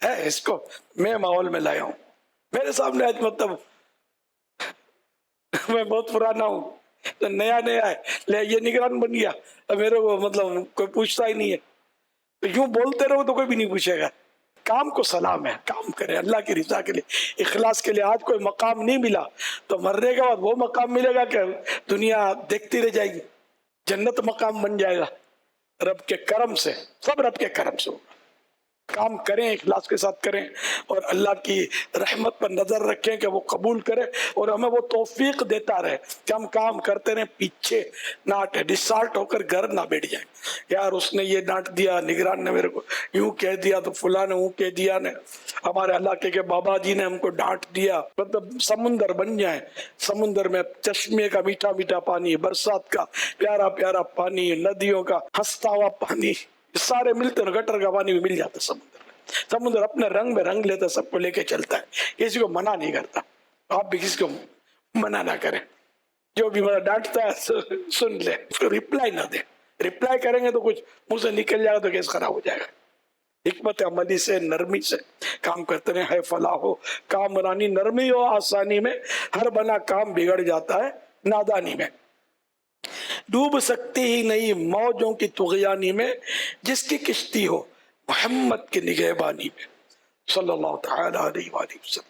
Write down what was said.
ہے اس کو میں ماحول میں لایا ہوں. میرے سامنے آج مطلب میں بہت پرانا ہوں تو نیا نیا ہے لے یہ نگران بن گیا میرے کو مطلب کوئی پوچھتا ہی نہیں ہے. تو یوں بولتے رہو تو کوئی بھی نہیں پوچھے گا. کام کو سلام ہے, کام کریں اللہ کی رضا کے لیے, اخلاص کے لیے. آج کوئی مقام نہیں ملا تو مرنے کے بعد وہ مقام ملے گا کہ دنیا دیکھتی رہ جائے گی. جنت مقام بن جائے گا رب کے کرم سے, سب رب کے کرم سے ہوگا. کام کریں, اخلاص کے ساتھ کریں اور اللہ کی رحمت پر نظر رکھیں کہ وہ قبول کرے اور ہمیں وہ توفیق دیتا رہے کہ ہم کام کرتے رہیں, پیچھے نہ ہٹے, ڈسالٹ ہو کر گھر نہ بیٹھ جائیں. یار اس نے یہ ڈانٹ دیا, نگران نے میرے کو یوں کہہ دیا, تو فلاں نے وہ کہہ دیا, نے ہمارے علاقے کے بابا جی نے ہم کو ڈانٹ دیا. مطلب سمندر بن جائیں, سمندر میں چشمے کا میٹھا میٹھا پانی, برسات کا پیارا پیارا پانی, ندیوں کا ہنستا ہوا پانی, سارے ملتے ہیں. گٹر کا پانی بھی مل جاتا سمندر میں. سمندر اپنے رنگ میں رنگ لیتا, سب کو لے کے چلتا ہے, کسی کو منع نہیں کرتا. آپ بھی کسی کو منع نہ کریں. جو بھی مجھے ڈانٹتا ہے سن لے, اس کو ریپلائی نہ دے. ریپلائی کریں گے تو کچھ منہ سے نکل جائے گا تو کیس خراب ہو جائے گا. حکمت عملی سے, نرمی سے کام کرتے رہیں. ہے فلاح ہو کامرانی, نرمی ہو آسانی میں, ہر بنا کام بگڑ جاتا ہے نادانی میں. ڈوب سکتی ہی نہیں موجوں کی طغیانی میں, جس کی کشتی ہو محمد کی نگہبانی میں. صلی اللہ تعالی علیہ وآلہ وسلم.